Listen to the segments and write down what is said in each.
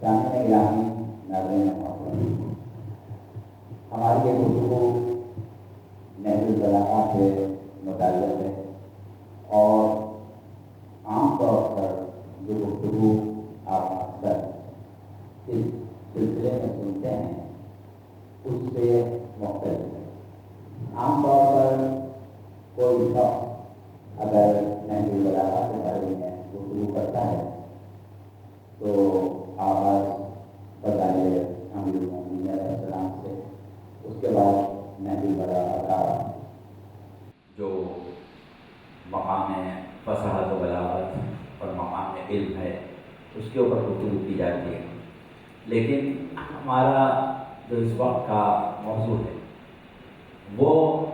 سامنے گرامی ناظرین محترم، ہماری یہ گفتگو نہج البلاغہ سے متعلق ہے اور عام طور پر جو گفتگو آپ اکثر اس سلسلے میں سنتے ہیں اس سے مختلف ہے۔ عام طور پر کوئی شخص اگر نہج البلاغہ کے بارے میں گفتگو کرتا ہے تو آغاز فضائل امیر المومنین علیہ السلام سے، اس کے بعد نہج البلاغہ کا جو مقام فصاحت و بلاغت اور مقام علم ہے اس کے اوپر گفتگو کی جاتی ہے، لیکن ہمارا جو اس وقت کا موضوع ہے وہ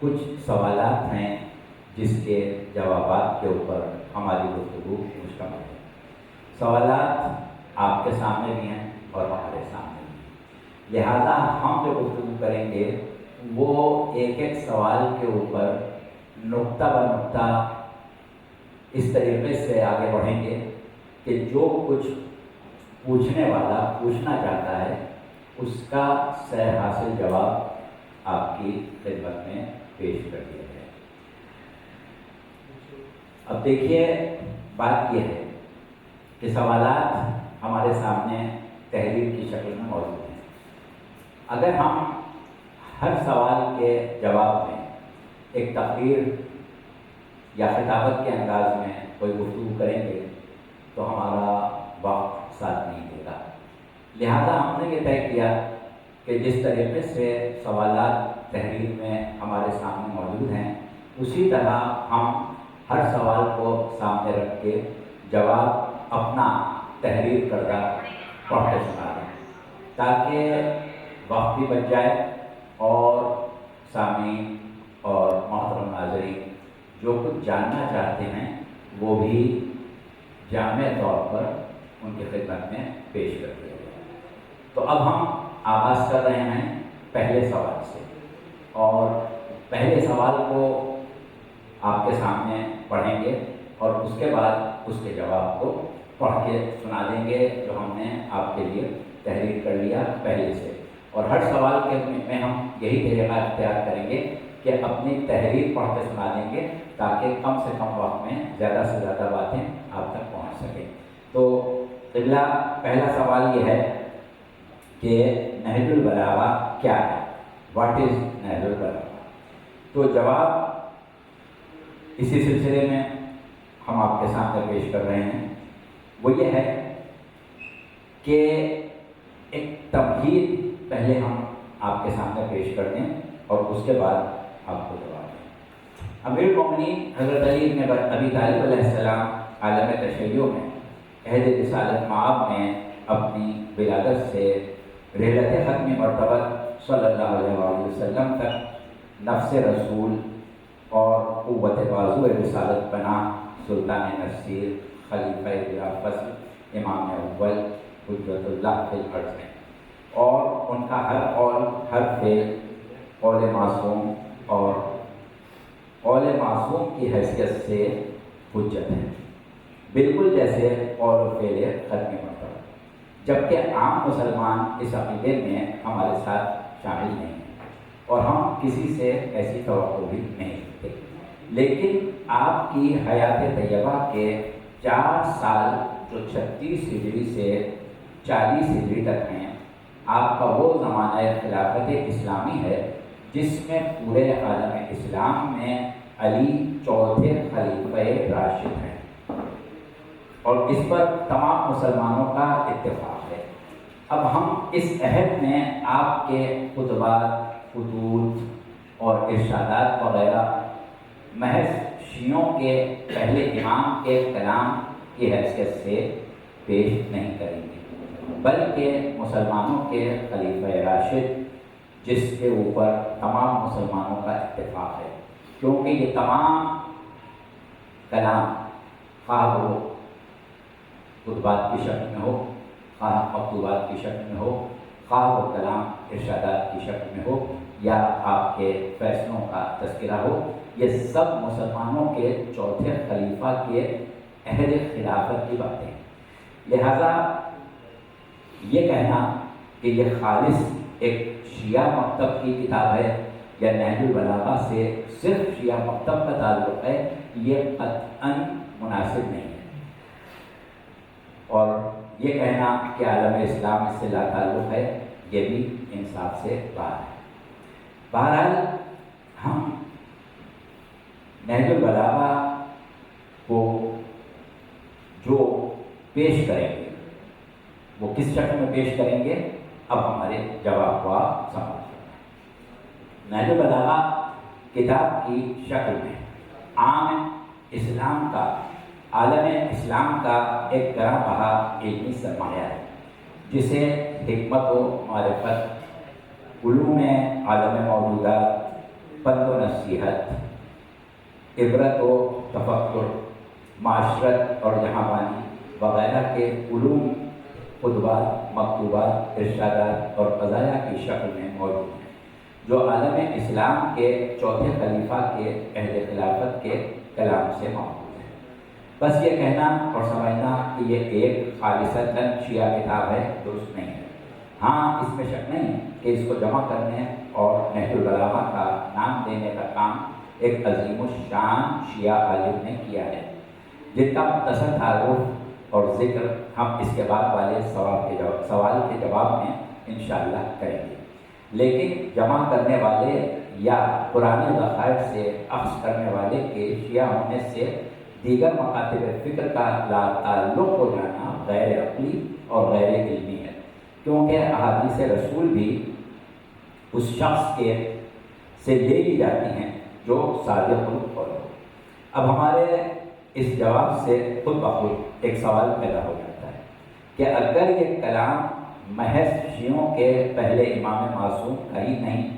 کچھ سوالات ہیں جس کے جوابات کے اوپر ہماری گفتگو مشتمل ہے۔ سوالات آپ کے سامنے بھی ہیں اور ہمارے سامنے بھی، لہذا ہم جو گفتگو کریں گے وہ ایک ایک سوال کے اوپر نقطہ بہ نقطہ اس طریقے سے آگے بڑھیں گے کہ جو کچھ پوچھنے والا پوچھنا چاہتا ہے اس کا صحیح حاصل جواب آپ کی خدمت میں پیش کر دیا جائے۔ اب دیکھیے، بات یہ ہے کہ سوالات ہمارے سامنے تحریر کی شکل میں موجود ہیں۔ اگر ہم ہر سوال کے جواب میں ایک تقریر یا خطابت کے انداز میں کوئی گفتگو کریں گے تو ہمارا وقت ساتھ نہیں دے گا، لہذا ہم نے یہ طے کیا کہ جس طریقے سے سوالات تحریر میں ہمارے سامنے موجود ہیں اسی طرح ہم ہر سوال کو سامنے رکھ کے جواب اپنا تحریر کردہ پڑھ کے سنا دیں تاکہ وقت بھی بچ جائے اور سامعین اور محترم ناظرین جو کچھ جاننا چاہتے ہیں وہ بھی جامع طور پر ان کی خدمت میں پیش کر دیا جائے۔ تو اب ہم آغاز کر رہے ہیں پہلے سوال سے، اور پہلے سوال کو آپ کے سامنے پڑھیں گے اور اس کے بعد اس کے جواب کو پڑھ کے سنا دیں گے جو ہم نے آپ کے لیے تحریر کر لیا پہلے سے۔ اور ہر سوال کے میں ہم یہی طریقہ اختیار کریں گے کہ اپنی تحریر پڑھ کے سنا دیں گے تاکہ کم سے کم وقت میں زیادہ سے زیادہ باتیں آپ تک پہنچ سکیں۔ تو قبلہ، پہلا سوال یہ ہے کہ نہج البلاغہ کیا ہے؟ واٹ از نہج البلاغہ؟ تو جواب اسی سلسلے میں ہم آپ کے سامنے پیش کر رہے ہیں، وہ یہ ہے کہ ایک تمہید پہلے ہم آپ کے سامنے پیش کر دیں اور اس کے بعد آپ کو جواب دیں۔ امیر المومنین حضرت علی بن ابی طالب علیہ السلام عالم تشیع میں عہد رسالت مآب میں اپنی ولادت سے رحلت ختم مرتبہ صلی اللہ علیہ وآلہ وسلم تک نفس رسول اور قوت بازو رسالت پناہ سلطان نصیر خلیفہ بلا فصل امام اول حجت اللہ فی الارض ہیں، اور ان کا ہر قول ہر فعل قول معصوم اور قول معصوم کی حیثیت سے حجت ہے، بالکل جیسے قول و فعل ختم مرتبہ، جبکہ عام مسلمان اس عقیدے میں ہمارے ساتھ شامل نہیں ہیں اور ہم کسی سے ایسی توقع بھی نہیں کرتے، لیکن آپ کی حیات طیبہ کے 4 سال جو 36 ہجری سے 40 ہجری تک ہیں، آپ کا وہ زمانہ خلافت اسلامی ہے جس میں پورے عالم اسلام میں علی چوتھے خلیفہ راشد ہیں، اور اس پر تمام مسلمانوں کا اتفاق ہے۔ اب ہم اس عہد میں آپ کے خطبات، خطوط اور ارشادات وغیرہ محض شیعوں کے پہلے امام کے کلام کی حیثیت سے پیش نہیں کریں گے، بلکہ مسلمانوں کے خلیفہ راشد جس کے اوپر تمام مسلمانوں کا اتفاق ہے، کیونکہ یہ تمام کلام خواہ وہ خطبات کی شکل میں ہو، خواہ مکتوبات کی شکل میں ہو، خواہ وہ کلام ارشادات کی شکل میں ہو یا آپ کے فیصلوں کا تذکرہ ہو، یہ سب مسلمانوں کے چوتھے خلیفہ کے عہد خلافت کی باتیں ہیں۔ لہذا یہ کہنا کہ یہ خالص ایک شیعہ مکتب کی کتاب ہے یا نہج البلاغہ سے صرف شیعہ مکتب کا تعلق ہے، یہ قطعاً مناسب نہیں ہے، اور یہ کہنا کہ عالم اسلام اس سے لا تعلق ہے، یہ بھی انصاف سے باہر ہے۔ بہرحال ہم نہج البلاغہ کو جو پیش کریں گے وہ کس شکل میں پیش کریں گے، اب ہمارے جواب کو آپ سمجھ لیں۔ نہج البلاغہ کتاب کی شکل میں عام اسلام کا، عالم اسلام کا ایک گراں بہا علمی سرمایہ ہے، جسے حکمت و معرفت، علوم عالم موجودات، پند و نصیحت، عبرت و تفکر، معاشرت اور جہاں بانی وغیرہ کے علوم، خطبات، مکتوبات، ارشادات اور قضایا کی شکل میں موجود ہیں، جو عالم اسلام کے چوتھے خلیفہ کے عہد خلافت کے کلام سے ماخوذ ہے۔ بس یہ کہنا اور سمجھنا کہ یہ ایک خالصتاً شیعہ کتاب ہے درست نہیں ہے۔ ہاں، اس میں شک نہیں کہ اس کو جمع کرنے اور نہج البلاغہ کا نام دینے کا کام ایک عظیم الشان شیعہ عالم نے کیا ہے، جن کا مختصر تعارف اور ذکر ہم اس کے بعد والے سوال کے جواب میں انشاءاللہ کریں گے۔ لیکن جمع کرنے والے یا پرانے ذخائر سے اخذ کرنے والے کے شیعہ ہونے سے دیگر مکاتب فکر کا لا تعلق ہو جانا غیر عقلی اور غیر علمی ہے، کیونکہ احادیث رسول بھی اس شخص کے سے لے لی جاتی ہیں جو صادق القول ہو۔ اب ہمارے اس جواب سے خود بخود ایک سوال پیدا ہو جاتا ہے کہ اگر یہ کلام محض شیعوں کے پہلے امام معصوم کا ہی نہیں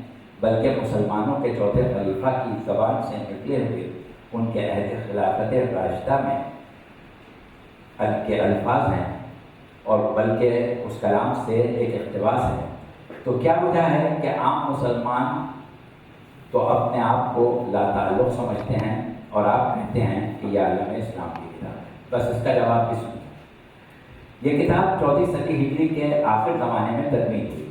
بلکہ مسلمانوں کے چوتھے خلیفہ کی زبان سے نکلے ہوئے ان کے عہد خلافت راشدہ میں کے الفاظ ہیں، اور بلکہ اس کلام سے ایک اقتباس ہے، تو کیا وجہ ہے کہ عام مسلمان تو اپنے آپ کو لا تعلق سمجھتے ہیں اور آپ کہتے ہیں کہ یہ عالم اسلام کی کتاب ہے؟ بس اس کا جواب بھی سنیں۔ یہ کتاب 14 صدی ہجری کے آخر زمانے میں تدوین ہوئی،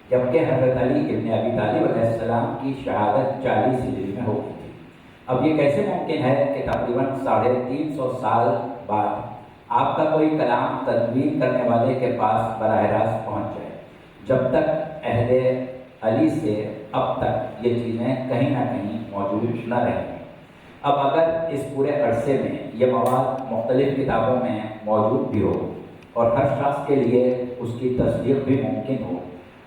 جبکہ حضرت علی ابن ابی طالب علیہ السلام کی شہادت 40 ہجری میں ہو گئی تھی۔ اب یہ کیسے ممکن ہے کہ تقریباً 350 سال بعد آپ کا کوئی کلام تدوین کرنے والے کے پاس براہ راست پہنچ جائے، جب تک عہد علی سے اب تک یہ چیزیں کہیں نہ کہیں موجود نہ رہیں؟ اب اگر اس پورے عرصے میں یہ مواد مختلف کتابوں میں موجود بھی ہو اور ہر شخص کے لیے اس کی تصدیق بھی ممکن ہو،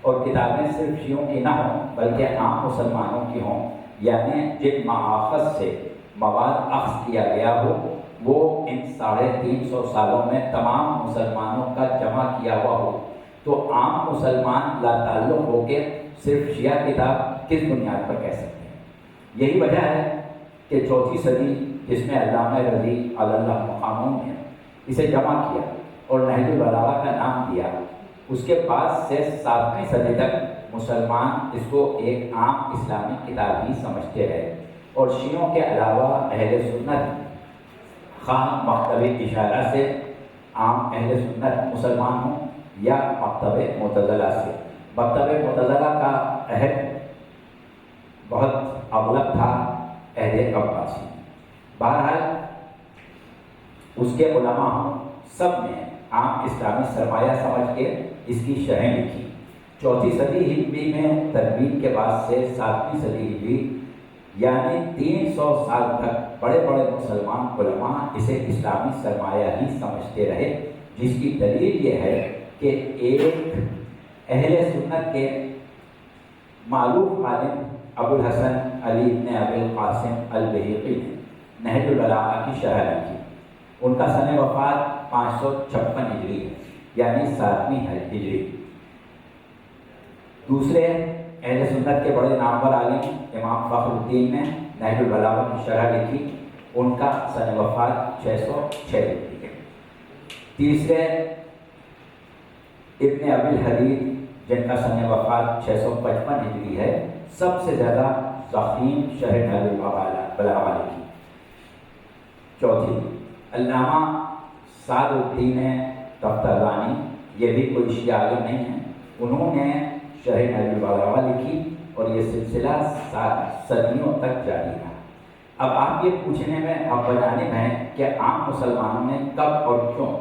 اور کتابیں صرف شیعوں کی نہ ہوں بلکہ عام مسلمانوں کی ہوں، یعنی جن مآخذ سے مواد اخذ کیا گیا ہو وہ ان 350 سالوں میں تمام مسلمانوں کا جمع کیا ہوا ہو، تو عام مسلمان لا تعلق ہو کے صرف شیعہ کتاب کس بنیاد پر کہہ سکتے ہیں؟ یہی وجہ ہے کہ 4 صدی جس میں علامہ رضی علی اللہ مقاموں نے اسے جمع کیا اور نہج البلاغہ کا نام دیا، اس کے بعد سے 7ویں صدی تک مسلمان اس کو ایک عام اسلامی کتاب ہی سمجھتے رہے، اور شیعوں کے علاوہ اہل سنت خواہ مکتب اشارہ سے عام اہل سنت مسلمان ہوں یا مکتب معتزلہ سے۔ مکتب معتزلہ کا عہد بہت اغلب تھا عہد عباسی۔ بہرحال اس کے علماء سب نے عام اسلامی سرمایہ سمجھ کے اس کی شرح لکھی۔ 4 صدی ہجری میں تدوین کے بعد سے 7ویں صدی ہجری یعنی 300 سال تک بڑے بڑے مسلمان علماء اسے اسلامی سرمایہ ہی سمجھتے رہے، جس کی دلیل یہ ہے کہ ایک اہل سنت کے معروف عالم ابو الحسن علی بن ابی القاسم البہیقی نے نہج البلاغہ کی شرح لکھی۔ ان کا سن وفات 556 ہجری ہے، یعنی 7ویں ہجری۔ دوسرے اہل سنت کے بڑے نامور عالم امام فخر الدین نے نہج البلاغہ کی شرح لکھی، ان کا سن وفات 606 ہجری ہے۔ تیسرے ابن ابی الحدید جن کا سن وفات 655 ہجری ہے، سب سے زیادہ ضخیم شرح نہج البلاغہ لکھی۔ چوتھی علامہ سعد الدین تفتازانی یہ بھی کوئی شیعہ عالم نہیں ہے، انہوں نے شرح نہج البلاغہ لکھی اور یہ سلسلہ صدیوں تک جاری رہا۔ اب آپ یہ پوچھنے میں اب بجانب ہیں کہ عام مسلمانوں نے کب اور کیوں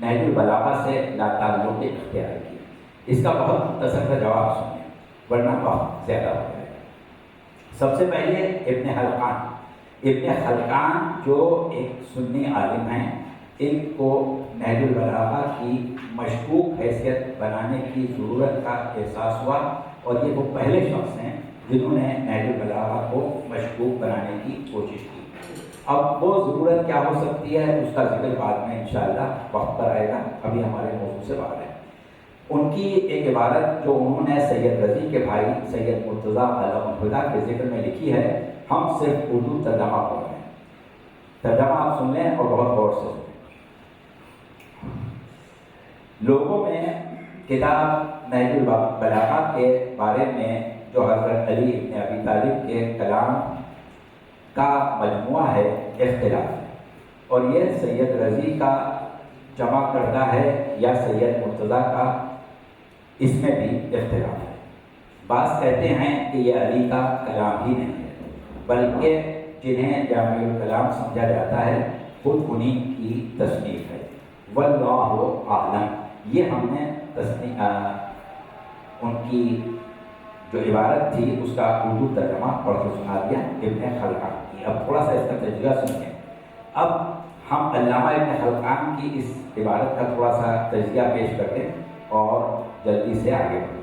نہج البلاغہ سے لاتعلق اختیار کیا، اس کا بہت مختصر کا جواب سنیں ورنہ بہت زیادہ ہو جائے گا۔ سب سے پہلے ابن خلقان جو ایک سنی عالم ہیں، ان کو نہج البلاغہ کی مشکوک حیثیت بنانے کی ضرورت کا احساس ہوا اور یہ وہ پہلے شخص ہیں جنہوں نے نہج البلاغہ کو مشکوک بنانے کی کوشش کی۔ اب وہ ضرورت کیا ہو سکتی ہے اس کا ذکر بعد میں انشاءاللہ وقت پر آئے گا، ابھی ہمارے موضوع سے باہر ہے۔ ان کی ایک عبارت جو انہوں نے سید رضی کے بھائی سید مرتضیٰ علم الہدیٰ کے ذکر میں لکھی ہے، ہم صرف اردو ترجمہ پڑھ رہے ہیں، ترجمہ آپ سن لیں اور بہت غور سے سنیں۔ لوگوں میں کتاب نہج البلاغہ کے بارے میں جو حضرت علی بن ابی طالب کے کلام کا مجموعہ ہے اختلاف ہے، اور یہ سید رضی کا جمع کردہ ہے یا سید مرتضیٰ کا، اس میں بھی اختلاف ہے۔ بعض کہتے ہیں کہ یہ علی کا کلام ہی نہیں ہے بلکہ جنہیں جامع الکلام سمجھا جاتا ہے خود انہی کی تصنیف ہے، واللہ اعلم۔ یہ ہم نے ان کی جو عبارت تھی اس کا اردو ترجمہ پڑھ کے سنا دیا ابن خلقان کی۔ اب تھوڑا سا اس کا تجزیہ سنیں۔ اب ہم علامہ ابن خلقان کی اس عبارت کا تھوڑا سا تجزیہ پیش کرتے ہیں اور جلدی سے آگے بڑھیں۔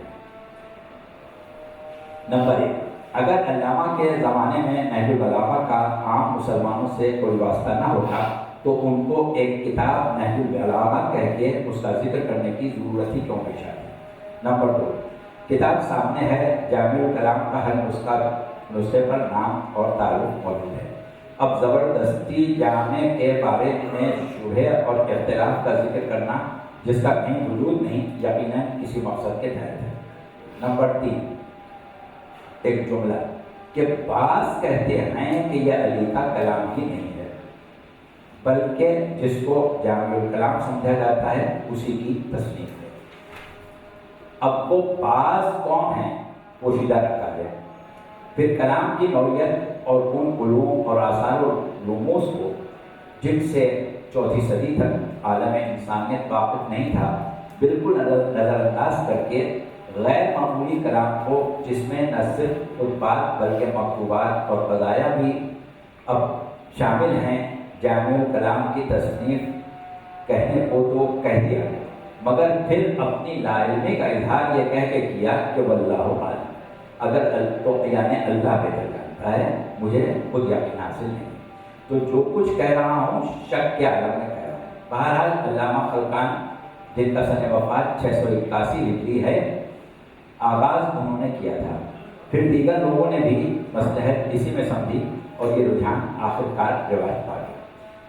نمبر 1، اگر علامہ کے زمانے میں نہج البلاغہ کا عام مسلمانوں سے کوئی واسطہ نہ ہوتا تو ان کو ایک کتاب نہج البلاغہ کہہ کے اس کا ذکر کرنے کی ضرورت ہی کیوں پیش آتی۔ نمبر 2، کتاب سامنے ہے، جامع الکلام کا ہر نسخے پر نام اور تعارف موجود ہے۔ اب زبردستی جامع کے بارے میں شبہے اور اختلاف کا ذکر کرنا جس کا کہیں وجود نہیں، یقیناً کسی مقصد کے تحت ہے۔ نمبر 3، ایک جملہ کہ بعض کہتے ہیں کہ یہ علی کا کلام ہی نہیں ہے بلکہ جس کو جامع الکلام سمجھا جاتا ہے اسی کی تصنیف ہے۔ اب وہ بعض کون ہیں پوشیدہ رکھا ہے، پھر کلام کی نوعیت اور ان علوم اور آثار و رموز کو جن سے چوتھی صدی تک عالم انسانیت واقف نہیں تھا بالکل نظر انداز کر کے غیر معمولی کلام کو جس میں نہ صرف خطبات بلکہ مکتوبات اور قضایا بھی اب شامل ہیں، جامع الکلام کی تصنیف کہنے کو تو کہہ دیا مگر پھر اپنی لا علمی کا اظہار یہ کہہ کے کیا کہ واللہ عالم، اگر تو یعنی اللہ بہتر جانتا ہے، مجھے خود یقین حاصل نہیں، تو جو کچھ کہہ رہا ہوں شک کے عالم میں کہہ رہا ہوں۔ بہرحال علامہ خلقان جن کا سن وفات 681 ہجری ہے، آغاز انہوں نے کیا تھا، پھر دیگر لوگوں نے بھی مصلحت اسی میں سمجھی اور یہ رجحان آخرکار روایت پا گیا۔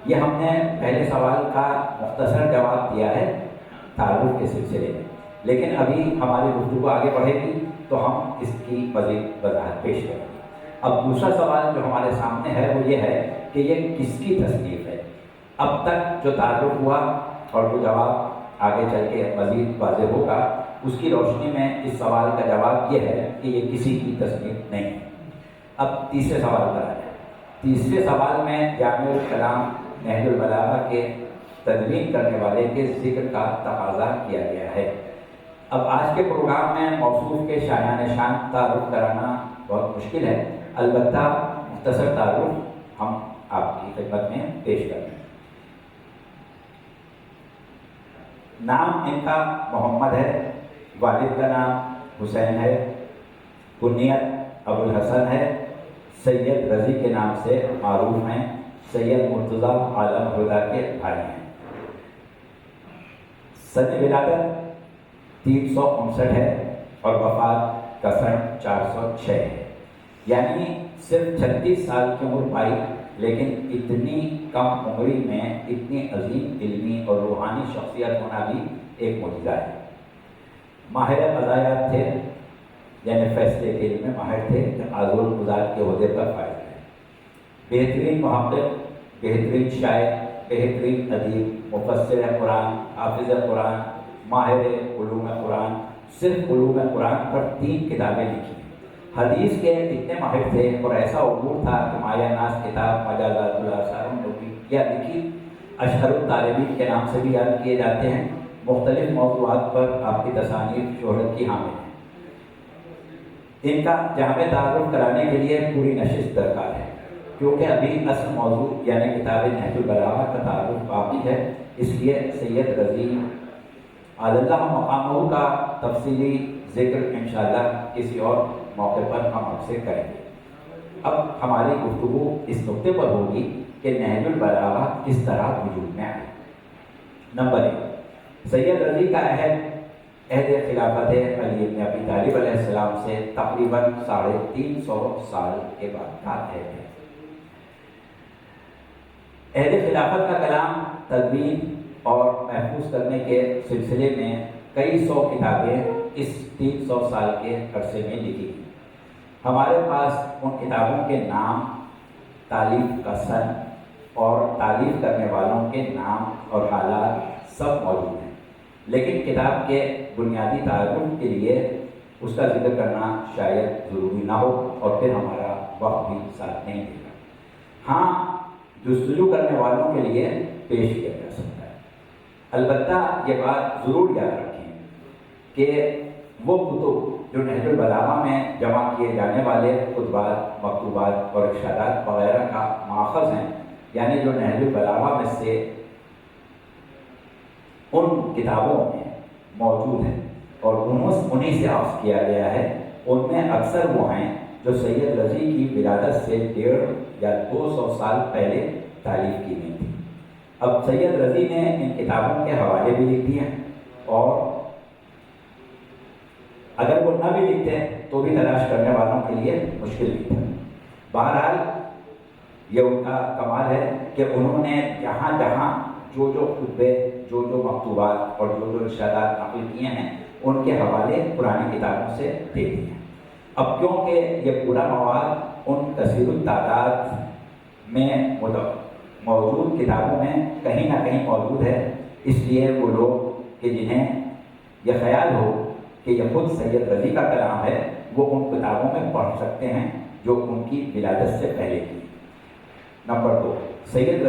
یہ ہم نے پہلے سوال کا مختصر جواب دیا ہے تعارف کے سلسلے میں، لیکن ابھی ہماری گفتگو آگے بڑھے گی تو ہم اس کی مزید وضاحت پیش کریں گے۔ اب دوسرا سوال جو ہمارے سامنے ہے وہ یہ ہے کہ یہ کس کی تصنیف ہے۔ اب تک جو تعارف ہوا اور جو جواب آگے چل کے مزید واضح ہوگا، اس کی روشنی میں اس سوال کا جواب یہ ہے کہ یہ کسی کی تصنیف نہیں ہے۔ اب تیسرے سوال پر آ جائیں۔ تیسرے سوال میں جامع الکلام نہج البلاغہ کے تدوین کرنے والے کے ذکر کا تقاضا کیا گیا ہے۔ اب آج کے پروگرام میں موصوف کے شایان شان تعارف کرانا بہت مشکل ہے، البتہ مختصر تعارف ہم آپ کی خدمت میں پیش کریں گے۔ نام ان کا محمد ہے، والد کا نام حسین ہے، کنیت ابو الحسن ہے، سید رضی کے نام سے معروف ہیں، سید مرتضیٰ عالم الہدیٰ کے بھائی ہیں۔ سن ولادت 359 ہے اور وفات کا سن 406 ہے، یعنی صرف 36 سال کی عمر پائی، لیکن اتنی کم عمری میں اتنی عظیم علمی اور روحانی شخصیت ہونا بھی ایک معجزہ ہے۔ ماہر قضایات تھے، یعنی فیصلے کے علم میں ماہر تھے، عاضل القضات کے عہدے پر فائز ہیں۔ بہترین محقق، بہترین شاعر، بہترین ادیب، مفسر قرآن، حافظ قرآن، ماہر علوم قرآن، صرف علوم قرآن پر 3 کتابیں لکھی. حدیث کے اتنے ماہر تھے اور ایسا عبور تھا کہ مایہ ناز کتاب، مجازات الاثار یا لکھی، اشہر الطالبین کے نام سے بھی یاد کیے جاتے ہیں. مختلف موضوعات پر آپ کی تصانیف شہرت کی حامل ہیں. ان کا جامع تعارف کرانے کے لیے پوری نشست درکار ہے، کیونکہ ابھی اصل موضوع یعنی کتاب نہج البلاغہ کا تعارف باقی ہے. اس لیے سید رضی اللہ مقامہ کا تفصیلی ذکر انشاءاللہ کسی اور موقع پر ہم آپ سے کریں گے. اب ہماری گفتگو اس نقطے پر ہوگی کہ نہج البلاغہ کس طرح وجود میں آئی. نمبر 1، سید رضی کا عہد خلافت علی بن ابی طالب علیہ السلام سے تقریباً 350 سال کے بعد کا عہد ہے. عہد خلافت کا کلام تدوین اور محفوظ کرنے کے سلسلے میں کئی سو کتابیں اس 300 سال کے عرصے میں لکھی گئی. ہمارے پاس ان کتابوں کے نام، تالیف کا سن اور تالیف کرنے والوں کے نام اور حالات سب موجود ہیں، لیکن کتاب کے بنیادی تعارف کے لیے اس کا ذکر کرنا شاید ضروری نہ ہو اور پھر ہمارا وقت بھی ساتھ نہیں دے گا. ہاں، جستجو کرنے والوں کے لیے پیش کیا جا سکتا ہے. البتہ یہ بات ضرور یاد رکھیں کہ وہ کتب جو نہج البلاغہ میں جمع کیے جانے والے خطبات، مکتوبات اور ارشادات وغیرہ کا ماخذ ہیں، یعنی جو نہج البلاغہ میں سے ان کتابوں میں موجود ہیں اور انہیں سے اخذ کیا گیا ہے، ان میں اکثر وہ ہیں جو سید رضی کی ولادت سے 150 یا 200 سال پہلے تالیف کی گئی تھی. اب سید رضی نے ان کتابوں کے حوالے بھی لکھ دیے ہیں، اور اگر وہ نہ بھی لکھتے تو بھی تلاش کرنے والوں کے لیے مشکل بھی تھا. بہرحال یہ ان کا کمال ہے کہ انہوں نے جہاں جہاں جو خطبے، جو مکتوبات اور جو ارشادات نقل کیے ہیں، ان کے حوالے پرانی کتابوں سے دے دیے ہیں. اب کیونکہ یہ پورا مواد ان کثیر التعداد میں موجود کتابوں میں کہیں نہ کہیں موجود ہے، اس لیے وہ لوگ کہ جنہیں یہ خیال ہو کہ یہ خود سید رضی کا کلام ہے، وہ ان کتابوں میں پڑھ سکتے ہیں جو ان کی ولادت سے پہلے کی. نمبر 2، سید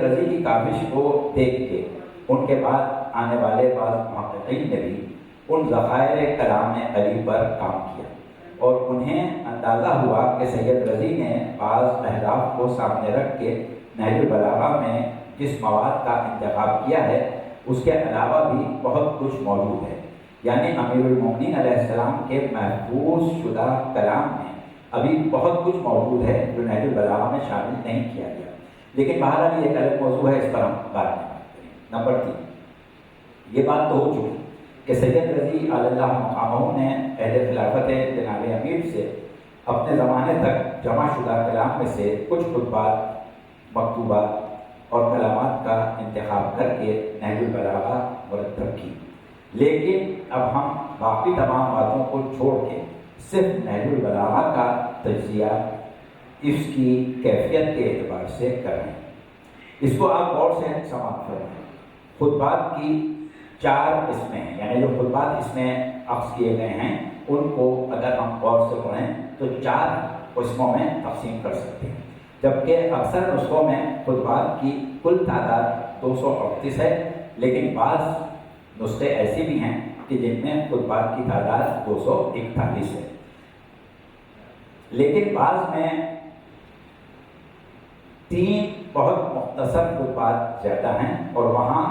رضی کی کاوش کو دیکھ کے ان کے بعد آنے والے بعض محققین نے بھی ان ذخائر کلام علی پر کام کیا، اور انہیں اندازہ ہوا کہ سید رضی نے بعض اہداف کو سامنے رکھ کے نہج البلاغہ میں جس مواد کا انتخاب کیا ہے اس کے علاوہ بھی بہت کچھ موجود ہے. یعنی امیر المومنین علیہ السلام کے محفوظ شدہ کلام میں ابھی بہت کچھ موجود ہے جو نہج البلاغہ میں شامل نہیں کیا گیا. لیکن بہرحال یہ ایک الگ موضوع ہے، اس پر ہم بعد میں بات کریں. نمبر 3، یہ بات تو ہو چکی کہ سید رضی اللہ مقامہ نے عہد خلافت جناب امیر سے اپنے زمانے تک جمع شدہ کلام میں سے کچھ خطبات، مکتوبات اور کلامات کا انتخاب کر کے نہج البلاغہ مرتب کی. لیکن اب ہم باقی تمام باتوں کو چھوڑ کے صرف نہج البلاغہ کا تجزیہ اس کی کیفیت کے اعتبار سے کر رہے ہیں. اس کو آپ غور سے سماعت کریں. خطبات کی 4 قسمیں ہیں، یعنی جو خطبات اس میں اخذ کیے گئے ہیں ان کو اگر ہم غور سے پڑھیں تو 4 قسموں میں تقسیم کر سکتے ہیں، جبکہ اکثر نسخوں میں خطبات کی کل تعداد 238 ہے، لیکن بعض نسخے ایسے بھی ہیں کہ جن میں خطبات کی تعداد 241 ہے. لیکن بعض میں 3 بہت مختصر خطبات زیادہ ہیں، اور وہاں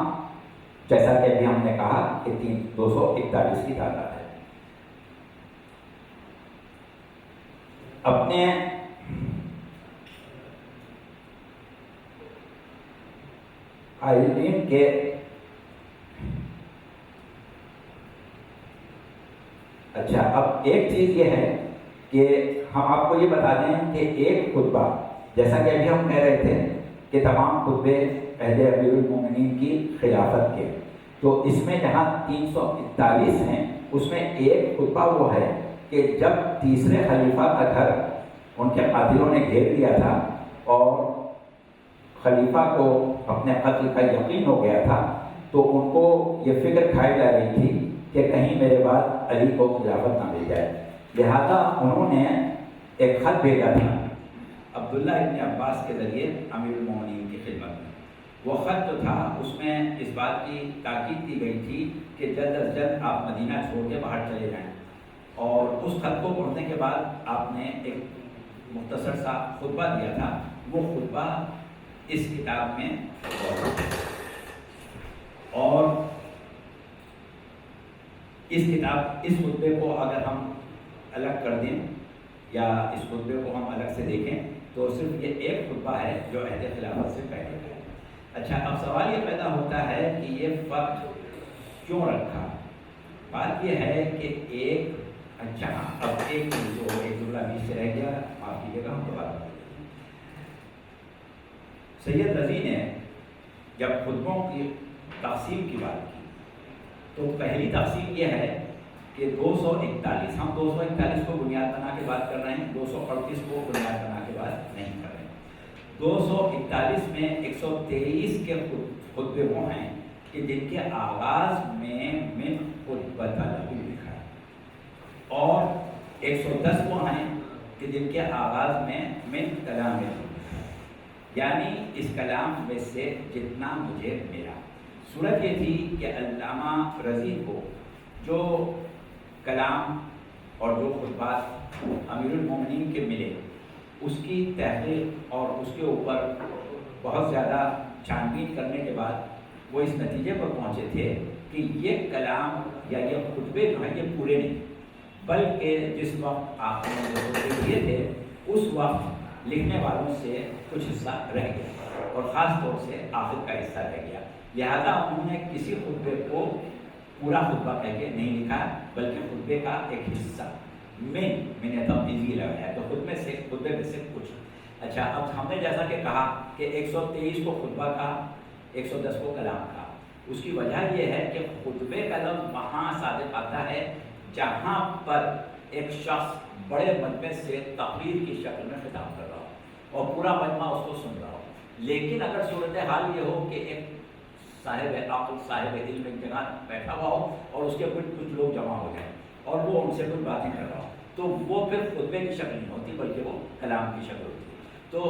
جیسا کہ ابھی ہم نے کہا کہ 241 کی تعداد ہے. اپنے قائلین کے اچھا، اب ایک چیز یہ ہے کہ ہم آپ کو یہ بتا دیں کہ ایک خطبہ، جیسا کہ ابھی ہم کہہ رہے تھے کہ تمام خطبے عہد امیر المومنین کی خلافت کے، تو اس میں جہاں 341 ہیں اس میں ایک خطبہ وہ ہے کہ جب تیسرے خلیفہ کا گھر ان کے قاتلوں نے گھیر لیا تھا اور خلیفہ کو اپنے قتل کا یقین ہو گیا تھا، تو ان کو یہ فکر کھائی جا رہی تھی کہ کہیں میرے بعد علی کو خلافت نہ مل جائے، لہذا انہوں نے ایک خط بھیجا تھا عبداللہ ابن عباس کے ذریعے امیر المومنین کی خدمت میں۔ وہ خط جو تھا اس میں اس بات کی تاکید کی گئی تھی کہ جلد از جلد آپ مدینہ چھوڑ کے باہر چلے جائیں، اور اس خط کو پڑھنے کے بعد آپ نے ایک مختصر سا خطبہ دیا تھا، وہ خطبہ اس کتاب میں اور اس خطبے کو اگر ہم الگ کر دیں یا اس خطبے کو ہم الگ سے دیکھیں تو صرف یہ ایک خطبہ ہے جو عہد خلافت سے پہلے کا ہے۔ اچھا، اب سوال یہ پیدا ہوتا ہے کہ یہ فرق کیوں رکھا؟ بات یہ ہے کہ اب ایک جملہ بیچ سے رہ گیا، معاف کیجیے گا، ہم دوبارہ سید رضی نے جب خطبوں کی تقسیم کی بات کی تو پہلی تقسیم یہ ہے کہ 241، ہم 241 کو بنیاد بنا کے بات کر رہے ہیں، 238 کو بنیاد بنا کے بات نہیں کر رہے ہیں۔ 241 میں 123 کے خطبے وہ ہیں کہ جن کے آغاز میں من خطبۃ لہو لکھا ہے، اور 110 وہ ہیں کہ جن کے آغاز میں من کلام لہو، یعنی اس کلام میں سے جتنا مجھے ملا۔ صورت یہ تھی کہ علامہ رضی کو جو کلام اور جو خطبات امیر المومنین کے ملے، اس کی تحقیق اور اس کے اوپر بہت زیادہ چھان بین کرنے کے بعد وہ اس نتیجے پر پہنچے تھے کہ یہ کلام یا یہ خطبے جو ہیں یہ پورے نہیں، بلکہ جس وقت آپ نے جو خطبے کیے تھے اس وقت لکھنے والوں سے کچھ حصہ رہ گیا، اور خاص طور سے آخر کا حصہ رہ گیا، لہذا انہوں نے کسی خطبے کو پورا خطبہ کہہ کے نہیں لکھا، بلکہ خطبے کا ایک حصہ میں نے تفصیلی لگایا، تو خطبے میں سے کچھ۔ اچھا، اب ہم نے جیسا کہ کہا کہ 123 کو خطبہ کا، 110 کو کلام کا، اس کی وجہ یہ ہے کہ خطبے کا لفظ وہاں صادق آتا ہے جہاں پر ایک شخص بڑے مجمع سے تقریر کی شکل میں خطاب کر رہا ہو اور پورا مجمع اس کو سن رہا ہو، لیکن اگر صورتحال یہ ہو کہ ایک صاحب عقل، صاحب علم ایک جگہ بیٹھا ہوا ہو اور اس کے کچھ لوگ جمع ہو جائیں اور وہ ان سے کچھ باتیں کر رہا ہو، تو وہ پھر خطبے کی شکل نہیں ہوتی بلکہ وہ کلام کی شکل ہوتی ہے۔ تو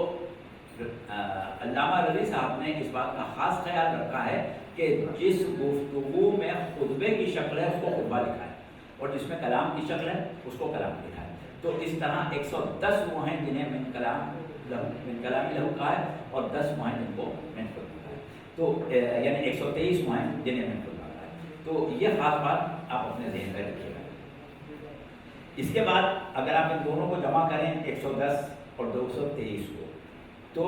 علامہ رضی صاحب نے اس بات کا خاص خیال رکھا ہے کہ جس گفتگو میں خطبے کی شکل ہے اس کو خطبہ لکھا ہے، اور جس میں کلام کی شکل ہے اس کو کلام لکھا ہے۔ تو اس طرح 110 وہ ہیں جنہیں من کلام لہو کہا ہے، اور 10 وہ ہیں جن کو من خطبہ کہا ہے، تو یعنی 123 وہ ہیں جنہیں من خطبہ کہا ہے۔ تو یہ خاص بات آپ اپنے ذہن میں رکھیے گا۔ اس کے بعد اگر آپ ان دونوں کو جمع کریں 110 اور 223 کو، تو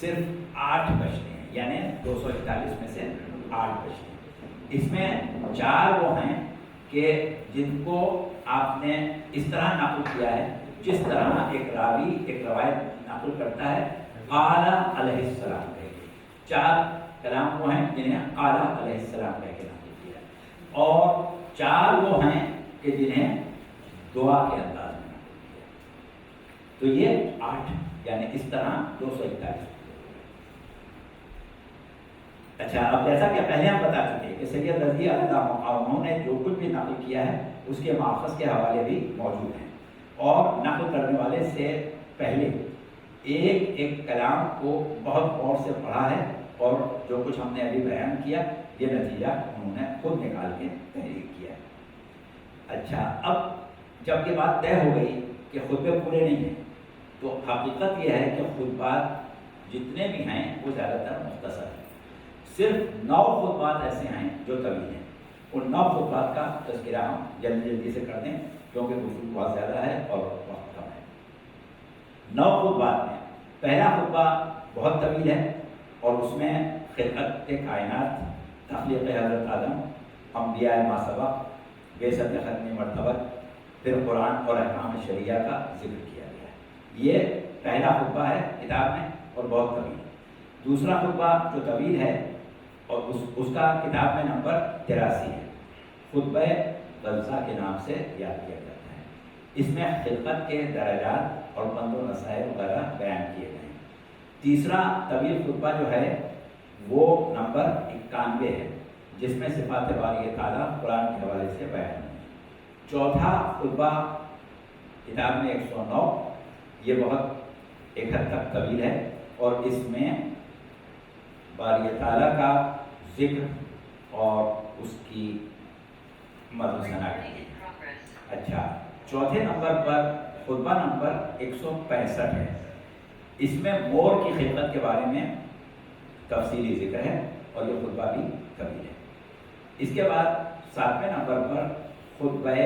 صرف 8 بچتے ہیں، یعنی 241 میں سے 8 بچتے ہیں۔ اس میں 4 وہ ہیں کہ جن کو آپ نے اس طرح نقل کیا ہے جس طرح ایک راوی ایک روایت نقل کرتا ہے قال علیہ السلام کہہ کے۔ 4 کلام وہ ہیں جنہیں قال علیہ السلام کہہ کے نقل کیا ہے، اور 4 وہ ہیں کہ جنہیں دعا کے انداز میں نقل کیا ہے۔ تو یہ 8، یعنی اس طرح 241۔ اچھا، اب جیسا کہ پہلے ہم بتا چکے کہ سید رضی اللہ عنہ انہوں نے جو کچھ بھی نقل کیا ہے اس کے ماخذ کے حوالے بھی موجود ہیں، اور نقل کرنے والے سے پہلے ایک ایک کلام کو بہت غور سے پڑھا ہے، اور جو کچھ ہم نے ابھی بیان کیا یہ نتیجہ انہوں نے خود نکال کے تحریر کیا ہے۔ اچھا، اب جب یہ بات طے ہو گئی کہ خطبے پورے نہیں ہیں، تو حقیقت یہ ہے کہ خطبات جتنے بھی ہیں وہ زیادہ تر مختصر ہیں۔ صرف 9 خطبات ایسے ہیں جو طویل ہیں، ان 9 خطبات کا تذکرہ ہم جلدی سے کر دیں کیونکہ گفتگو بہت زیادہ ہے اور وقت کم ہے۔ 9 خطبات میں پہلا خطبہ بہت طویل ہے، اور اس میں خلقت کائنات، تخلیق حضرت آدم، انبیاء ما سبق، بعثت ختم مرتبت، پھر قرآن اور احکام شریعہ کا ذکر کیا گیا ہے۔ یہ پہلا خطبہ ہے کتاب میں اور بہت طویل ہے۔ دوسرا خطبہ جو طویل ہے اور اس کا کتاب میں نمبر 83 ہے، خطبہ غلظہ کے نام سے یاد کیا جاتا ہے۔ اس میں خلقت کے درجات اور بند و نصائب وغیرہ بیان کیے گئے ہیں۔ تیسرا طویل خطبہ جو ہے وہ نمبر 91 ہے، جس میں صفات باری تعالیٰ قرآن کے حوالے سے بیان ہے۔ چوتھا خطبہ کتاب میں 109، یہ بہت ایک حد تک طویل ہے، اور اس میں باری تعالیٰ کا ذکر اور اس کی مدح ثنا کی ہے۔ اچھا، چوتھے نمبر پر خطبہ نمبر 165 ہے، اس میں مور کی خدمت کے بارے میں تفصیلی ذکر ہے، اور یہ خطبہ بھی طویل ہے۔ اس کے بعد 7ویں نمبر پر خطبہ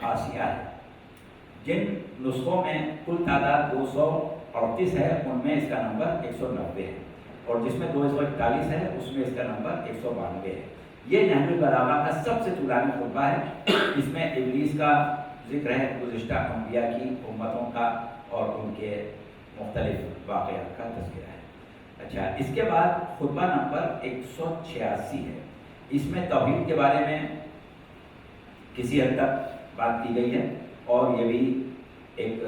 آسیہ ہے، جن نسخوں میں کل تعداد 238 ہے، ان میں اس کا نمبر 190 ہے، اور جس میں 241 ہے اس میں اس کا نمبر 192 ہے۔ یہ نہج البلاغہ کا سب سے طولانی خطبہ ہے، اس میں ابلیس کا ذکر ہے، گزشتہ انبیاء کی امتوں کا اور ان کے مختلف واقعات کا تذکرہ ہے۔ اچھا، اس کے بعد خطبہ نمبر 186 ہے، اس میں توحید کے بارے میں کسی حد تک بات کی گئی ہے، اور یہ بھی ایک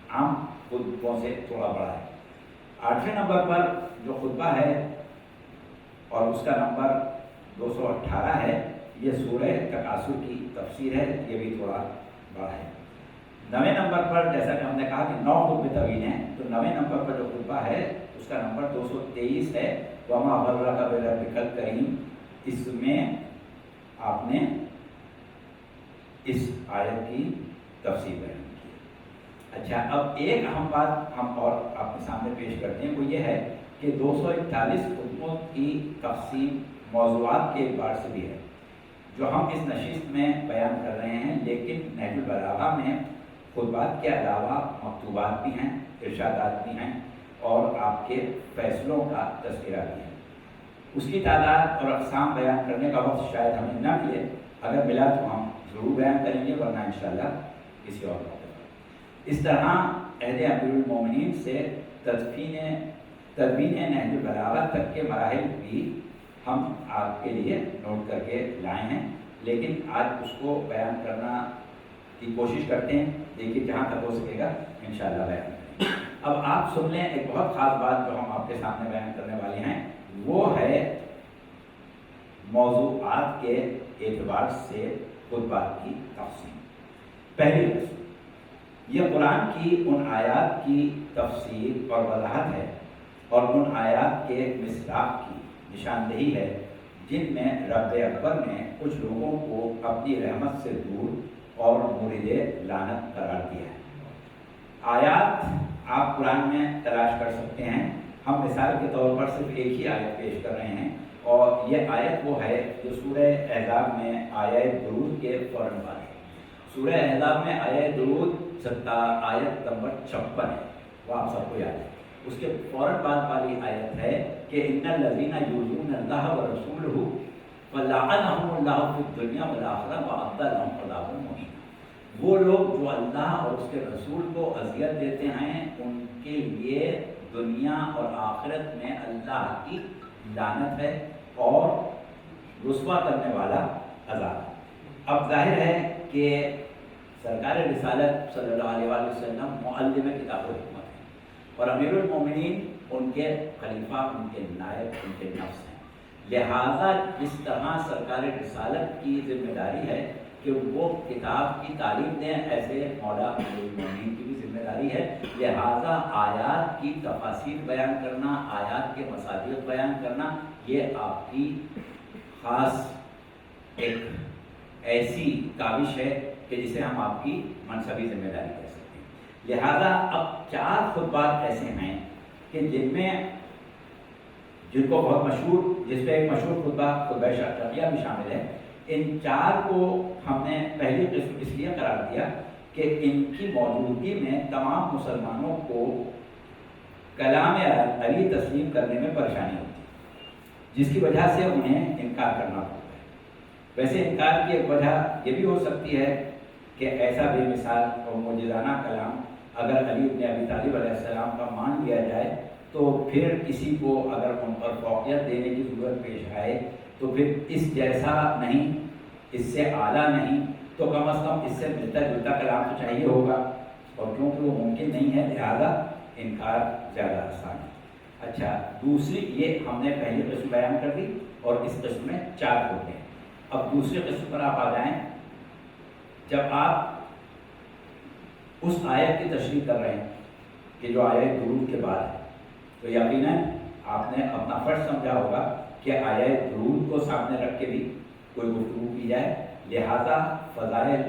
عام خطبوں سے تھوڑا بڑا ہے۔ 8ویں نمبر پر جو خطبہ ہے اور اس کا نمبر 218 ہے، یہ سورہ تکاثر کی تفسیر ہے، یہ بھی تھوڑا بڑا ہے۔ 9ویں نمبر پر جیسا کہ ہم نے کہا کہ 9 خطبے طویل ہیں، تو 9ویں نمبر پر جو خطبہ ہے اس کا نمبر 223 ہے، وَمَا غَرَّكَ بِرَبِّكَ الْكَرِيمِ۔ اس میں آپ نے اس آیت کی تفسیر بیان کی ہے۔ اچھا، اب ایک اہم بات ہم اور آپ کے سامنے پیش کرتے ہیں، وہ یہ ہے کہ 241 خطبوں کی تقسیم موضوعات کے اعتبار سے بھی ہے، جو ہم اس نشست میں بیان کر رہے ہیں، لیکن نہج البلاغہ میں خطبات کے علاوہ مکتوبات بھی ہیں، ارشادات بھی ہیں، اور آپ کے فیصلوں کا تذکرہ بھی ہے۔ اس کی تعداد اور اقسام بیان کرنے کا وقت شاید ہمیں نہ ملے، اگر ملا تو ہم ضرور بیان کریں گے، ورنہ انشاءاللہ کسی اور موقع پر۔ اس طرح عہد امیر المومنین سے تدوین نہج البلاغہ تک کے مراحل بھی ہم آپ کے لیے نوٹ کر کے لائے ہیں، لیکن آج اس کو بیان کرنا کی کوشش کرتے ہیں، دیکھیے جہاں تک ہو سکے گا انشاءاللہ بیان کریں گے۔ اب آپ سن لیں ایک بہت خاص بات جو ہم آپ کے سامنے بیان کرنے والے ہیں، وہ ہے موضوعات کے اعتبار سے خطبات کی تقسیم۔ پہلی قسم، یہ قرآن کی ان آیات کی تفسیر اور وضاحت ہے، اور ان آیات کے مصداق کی نشاندہی ہے جن میں رب اکبر نے کچھ لوگوں کو اپنی رحمت سے دور اور مورد لعنت قرار دیا ہے۔ آیات آپ قرآن میں تلاش کر سکتے ہیں، ہم مثال کے طور پر صرف ایک ہی آیت پیش کر رہے ہیں، اور یہ آیت وہ ہے جو سورہ احزاب میں آیت درود کے فوراً بعد ہے۔ سورہ احزاب میں آیت درود آیت نمبر 56 ہے، وہ آپ سب کو یاد ہے۔ اس کے فوراً بعد والی آیت ہے کہ ان الذین یؤذون اللہ ورسولہ فلعنہم اللہ فی الدنیا والآخرہ وأعد لهم عذابا مہینا۔ وہ لوگ جو اللہ اور اس کے رسول کو اذیت دیتے ہیں، ان کے لیے دنیا اور آخرت میں اللہ کی لعنت ہے اور رسوا کرنے والا عذاب۔ اب ظاہر ہے کہ سرکار رسالت صلی اللہ علیہ وآلہ وسلم معلم کتاب و حکمت ہیں، اور امیر المومنین ان کے خلیفہ، ان کے نائب، ان کے نفس ہیں۔ لہٰذا جس طرح سرکار رسالت کی ذمہ داری ہے کہ وہ کتاب کی تعلیم دیں، ایسے مولا امیر المومنین کی بھی ذمہ داری ہے۔ لہٰذا آیات کی تفاسیر بیان کرنا، آیات کے مصادیق بیان کرنا، یہ آپ کی خاص ایک ایسی کاوش ہے کہ جسے ہم آپ کی منصبی ذمہ داری کہہ سکتے ہیں۔ لہٰذا اب 4 خطبات ایسے ہیں کہ جن کو بہت مشہور، جس پہ ایک مشہور خطبہ شرقیہ بھی شامل ہے، ان 4 کو ہم نے پہلی قسم اس لیے قرار دیا کہ ان کی موجودگی میں تمام مسلمانوں کو کلام علی تسلیم کرنے میں پریشانی ہوتی ہے، جس کی وجہ سے انہیں انکار کرنا پڑتا ہے۔ ویسے انکار کی ایک وجہ یہ بھی ہو سکتی ہے کہ ایسا بے مثال اور معجزانہ کلام اگر علی بن ابی طالب علیہ السلام کا مان لیا جائے تو پھر کسی کو اگر ان پر فوقیت دینے کی ضرورت پیش آئے تو پھر اس جیسا نہیں، اس سے اعلیٰ نہیں، تو کم از کم اس سے ملتا جلتا کلام تو چاہیے ہوگا، اور کیونکہ وہ ممکن نہیں ہے لہذا انکار زیادہ آسان ہے۔ اچھا، دوسری یہ ہم نے پہلی قسم بیان کر دی اور اس قسم میں 4 ہوتے ہیں. اب دوسری قسم پر آپ آ جائیں. جب آپ اس آیت کی تشریح کر رہے ہیں کہ جو آیت درود کے بعد ہے، تو یقیناً آپ نے اپنا فرض سمجھا ہوگا کہ آیت درود کو سامنے رکھ کے بھی کوئی گفتگو کی جائے. لہذا فضائل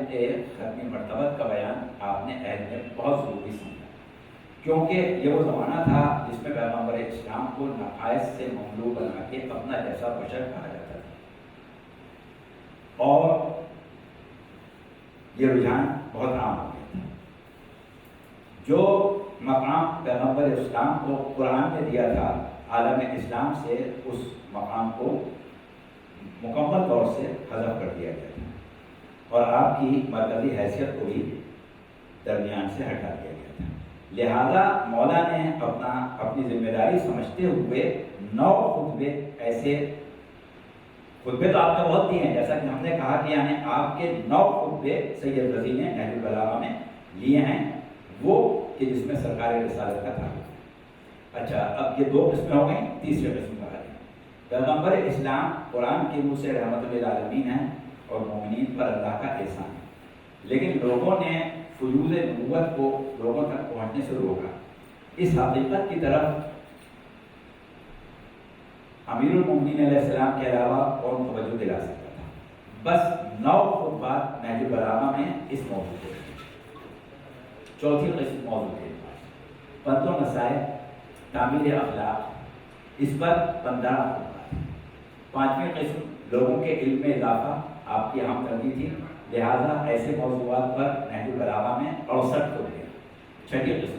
ختم مرتبت کا بیان آپ نے عہد میں بہت ضروری سمجھا، کیونکہ یہ وہ زمانہ تھا جس میں پیغمبر اسلام کو نقائص سے مملو بنا کے اپنا جیسا بشر کہا جاتا تھا، اور یہ رجحان بہت عام ہو گیا تھا. جو مقام پیغمبر اسلام کو قرآن میں دیا تھا، عالم اسلام سے اس مقام کو مکمل طور سے حذف کر دیا گیا تھا، اور آپ کی مرکزی حیثیت کو بھی درمیان سے ہٹا دیا گیا تھا. لہذا مولا نے اپنی ذمہ داری سمجھتے ہوئے 9 خطبے، ایسے خطبے تو آپ نے بہت دیے ہیں، جیسا کہ ہم نے کہا کہ یعنی آپ کے 9 خطبے سید رضی نے نہج البلاغہ میں لیے ہیں، وہ کہ جس میں سرکار رسالت کا تھا. اچھا، اب یہ 2 قسمیں ہو گئیں. تیسری قسم کا ہے پیغمبر اسلام قرآن کے روح سے رحمت للعالمین ہیں اور مومنین پر اللہ کا احسان ہے، لیکن لوگوں نے فیوض نبوت کو لوگوں تک پہنچنے سے روکا. اس حقیقت کی طرف امیر المومنین علیہ السلام کے علاوہ کون توجہ دلا سکتا تھا؟ بس 9 خطبات نہج البلاغہ میں اس موضوع کے. چوتھی قسم موضوع کے پند و نصائح، تعمیر اخلاق، اس پر 15 خطبات. 5ویں قسم لوگوں کے علم میں اضافہ، آپ کی ہم کردی تھی، لہذا ایسے موضوعات پر نہج البلاغہ میں 68 خطبے. 6ٹھی قسم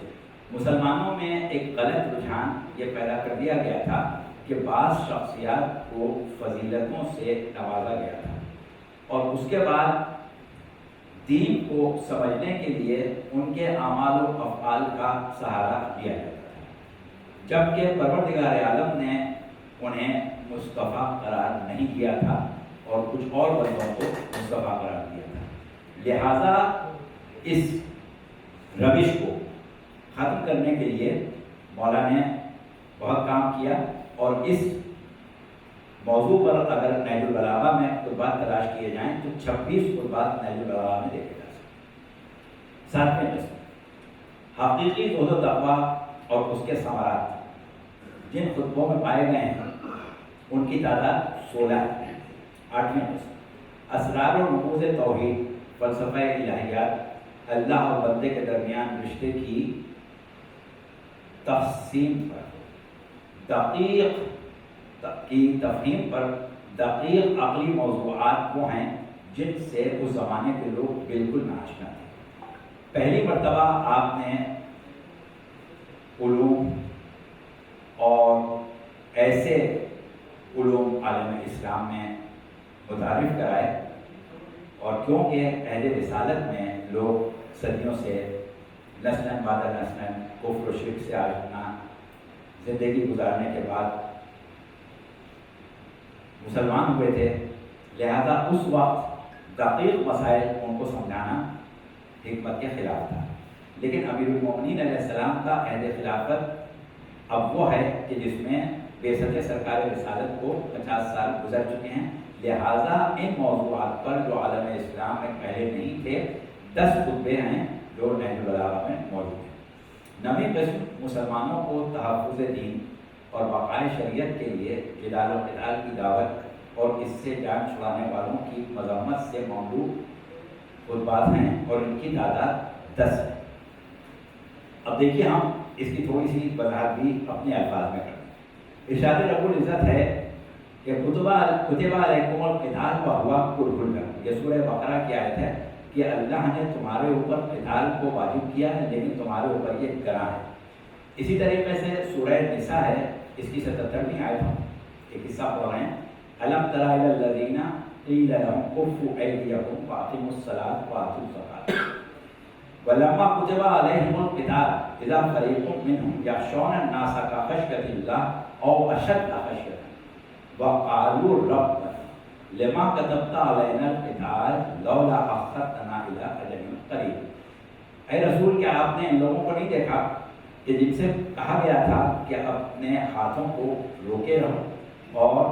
مسلمانوں میں ایک غلط رجحان یہ پیدا کر دیا گیا تھا کہ بعض شخصیات کو فضیلتوں سے نوازا گیا تھا، اور اس کے بعد دین کو سمجھنے کے لیے ان کے اعمال و افعال کا سہارا لیا جاتا تھا، جبکہ پروردگار عالم نے انہیں مصطفیٰ قرار نہیں دیا تھا اور کچھ اور بندوں کو مصطفیٰ قرار دیا تھا. لہذا اس روش کو ختم کرنے کے لیے مولا نے بہت کام کیا، اور اس موضوع پر اگر نہج البلاغہ میں خطبات تلاش کیے جائیں تو 26 خطبات نہج البلاغہ میں دیکھے جا سکتے. 7ویں قسم حقیقی زہد و تقویٰ اور اس کے ثمرات، جن خطبوں میں پائے گئے ہیں ان کی تعداد 16 ہے. 8ویں قسم اسرار و رموز توحید، فلسفہ الہیات، اللہ اور بندے کے درمیان رشتے کی تقسیم پر تفہیم پر دقیق عقلی موضوعات وہ ہیں جن سے اس زمانے کے لوگ بالکل ناآشنا تھے. پہلی مرتبہ آپ نے علوم اور ایسے علوم عالم اسلام میں متعارف کرائے، اور کیونکہ عہد رسالت میں لوگ صدیوں سے نسلاً بعد نسلاً کفر و شرک سے آشنا زندگی گزارنے کے بعد مسلمان ہوئے تھے، لہذا اس وقت دقیق مسائل ان کو سمجھانا حکمت کے خلاف تھا. لیکن امیر المومنین علیہ السلام کا عہد خلافت اب وہ ہے کہ جس میں بعثت سرکار رسالت کو 50 سال گزر چکے ہیں، لہذا ان موضوعات پر جو عالم اسلام میں پہلے نہیں تھے 10 خطبے ہیں جو نہج البلاغہ میں موجود ہیں. 9ویں قسم مسلمانوں کو تحفظ دین اور بقائے شریعت کے لیے جدال و قتال کی دعوت اور اس سے جان چھڑانے والوں کی مذمت سے مملو خطبات ہیں، اور ان کی تعداد 10 ہے. اب دیکھیے ہم اس کی تھوڑی سی وضاحت بھی اپنے الفاظ میں کریں. ارشاد رب العزت ہے کہ کتب علیکم القتال وہو کرہ لکم، یہ سورہ بقرہ کی آیت ہے کہ اللہ نے تمہارے اوپر قتال کو واجب کیا ہے لیکن تمہارے اوپر یہ گراں ہے. اسی طریقے سے سورہ نساء ہے، اس کی 77ویں آیت ہم ایک حصہ پڑھ رہے ہیں. الم تر الی الذین قیل لهم کفوا ایدیکم واقیموا الصلاۃ وآتوا الزکاۃ ولما كتب عليهم القتال اذا فريق منهم يخشون الناس كخشية الله او اشد خشية وقالوا ربنا لما كتبت علينا القتال لولا اخرتنا الى اجل قریب. اے رسول، کیا آپ نے ان لوگوں کو نہیں دیکھا کہ جن سے کہا گیا تھا کہ اپنے ہاتھوں کو روکے رہو اور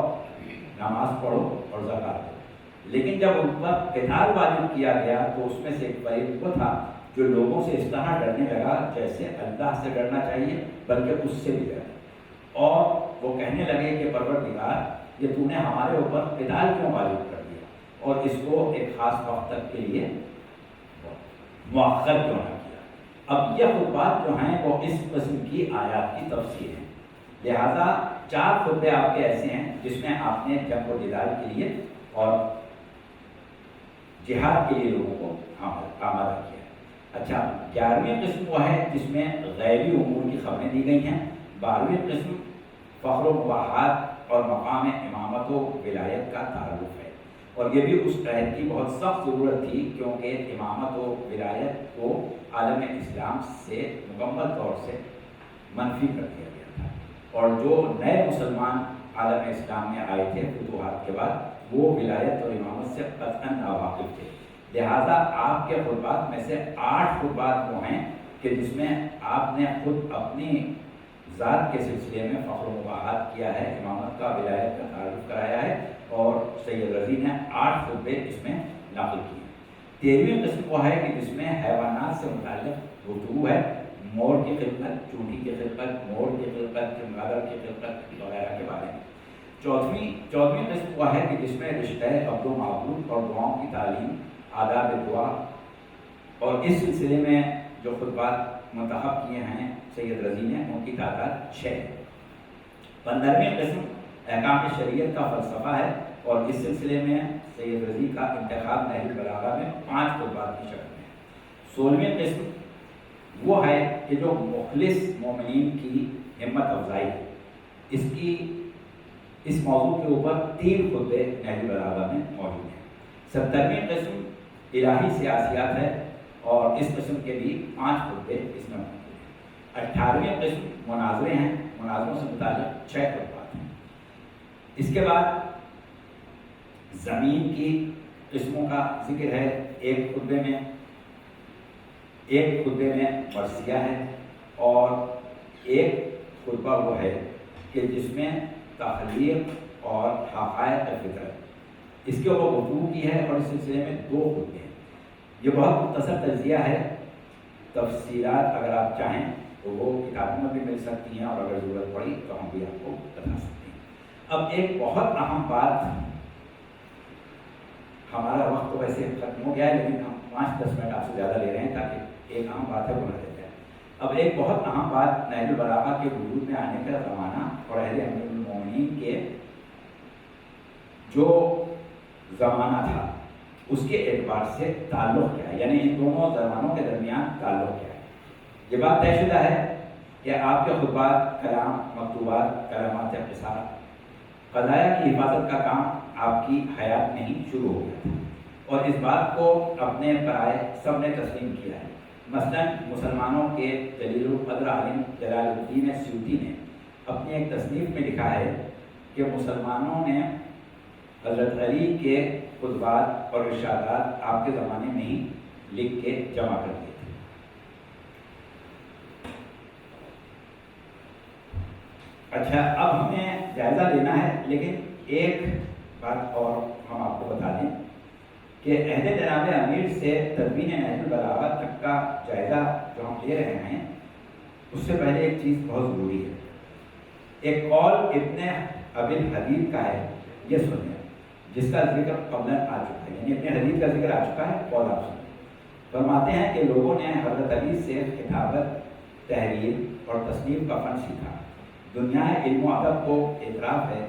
نماز پڑھو اور زکوٰۃ دو، لیکن جب ان پر قتال واجب کیا گیا تو اس میں سے ایک فریق وہ تھا جو لوگوں سے اس طرح ڈرنے لگا جیسے اللہ سے ڈرنا چاہیے بلکہ اس سے بھی ڈر، اور وہ کہنے لگے کہ پروردگار یہ تو نے ہمارے اوپر قتال کیوں واجب کر دیا اور اس کو ایک خاص وقت تک کے لیے مؤخر کیوں نہ کیا۔ اب یہ خطبات جو ہیں وہ اس قسم کی آیات کی تفسیر ہیں، لہذا 4 خطبے آپ کے ایسے ہیں جس میں آپ نے جنگ و جدال کے لیے اور جہاد کے لیے لوگوں کو آمادہ کیا ہے۔ اچھا، 11ویں قسم وہ ہے جس میں غیبی امور کی خبریں دی گئی ہیں۔ 12ویں قسم فخر و مباحات اور مقام امامت و ولایت کا تعارف ہے، اور یہ بھی اس عہد کی بہت سخت ضرورت تھی کیونکہ امامت و ولایت کو عالم اسلام سے مکمل طور سے منفی کر دیا گیا تھا، اور جو نئے مسلمان عالم اسلام میں آئے تھے فتوحات کے بعد وہ ولایت اور امامت سے قطعاً ناواقف تھے، لہٰذا آپ کے خطبات میں سے 8 خطبات وہ ہیں کہ جس میں آپ نے خود اپنی ذات کے سلسلے میں فخر و مباحات کیا ہے، امامت کا ولایت کا تعارف کرایا ہے، اور سید رضی نے 8 خطبے اس میں نقل کیے۔ 13ویں قسم وہ ہے کہ جس میں حیوانات سے متعلق گفتگو ہے، مور کی خدمت، چونٹی کی خدمت، مور کی خدمت، چمگادڑ کی خدمت وغیرہ کے بارے میں۔ 14ویں قسم وہ ہے کہ جس میں رشتہ عبد و معبود اور دعاؤں کی تعلیم، آداب دعا، اور اس سلسلے میں جو خطبات منتخب کیے ہیں سید رضی نے ان کی تعداد 6 ہے۔ 15ویں قسم احکام شریعت کا فلسفہ ہے، اور اس سلسلے میں سید رضی کا انتخاب نہج البلاغہ میں 5 خطبات کی شکل میں ہے۔ 16ویں قسم وہ ہے کہ جو مخلص مومنین کی ہمت افزائی ہے، اس موضوع کے اوپر 3 خطبے نہج البلاغہ میں موجود ہیں۔ 17ویں قسم الہی سیاسیات ہے، اور اس قسم کے بھی 5 خطبے اس میں موجود ہیں۔ 18ویں قسم مناظرے ہیں، مناظروں سے متعلق 6 خطبات ہیں۔ اس کے بعد زمین کی قسموں کا ذکر ہے، ایک خطبے میں مرثیہ ہے، اور ایک خطبہ وہ ہے کہ جس میں تخلیق اور حقائق فطرت، اس کے اوپر گفتگو کی ہے، اور اس سلسلے میں 2 خطبے ہیں۔ یہ بہت مختصر تجزیہ ہے، تفصیلات اگر آپ چاہیں تو وہ کتابوں میں بھی مل سکتی ہیں، اور اگر ضرورت پڑی تو ہم بھی آپ کو بتا سکتے ہیں۔ اب ایک بہت اہم بات، ہمارا وقت تو ویسے ختم ہو گیا ہے لیکن ہم 5-10 منٹ آپ سے زیادہ لے رہے ہیں تاکہ ایک اہم بات ہے وہ نہ رہ جائے۔ اب ایک بہت اہم بات نہج البلاغہ کے وجود میں آنے کا زمانہ اور اہل امیر المومنین کے جو زمانہ تھا اس کے اعتبار سے تعلق کیا ہے، یعنی ان دونوں زمانوں کے درمیان تعلق کیا ہے۔ یہ بات طے شدہ ہے کہ آپ کے خطبات، کلام، مکتوبات، کلمات قصار، قضایا کی حفاظت کا کام آپ کی حیات میں ہی شروع ہو گیا تھا، اور اس بات کو اپنے پرائے سب نے تسلیم کیا ہے۔ مثلاً مسلمانوں کے جلیل القدر عالم جلال الدین سیوطی نے اپنی ایک تصنیف میں لکھا ہے کہ مسلمانوں نے حضرت علی کے خطبات اور ارشادات آپ کے زمانے میں ہی لکھ کے جمع کر دیے تھے۔ اچھا، اب ہمیں جائزہ لینا ہے، لیکن ایک بات اور ہم آپ کو بتا دیں کہ عہد جناب امیر سے تدوین نہج البلاغہ تک کا جائزہ جو ہم لے رہے ہیں اس سے پہلے ایک چیز بہت ضروری ہے۔ ایک قول ابن ابی الحدید کا ہے، یہ سنیں، جس کا ذکر قبل آ چکا ہے، یعنی ابن حدید کا ذکر آ چکا ہے، قول آپ سنیں۔ فرماتے ہیں کہ لوگوں نے حضرت علی سے کتابت، تحریر اور تصنیف کا فن سیکھا۔ دنیا علم و ادب کو اعتراف ہے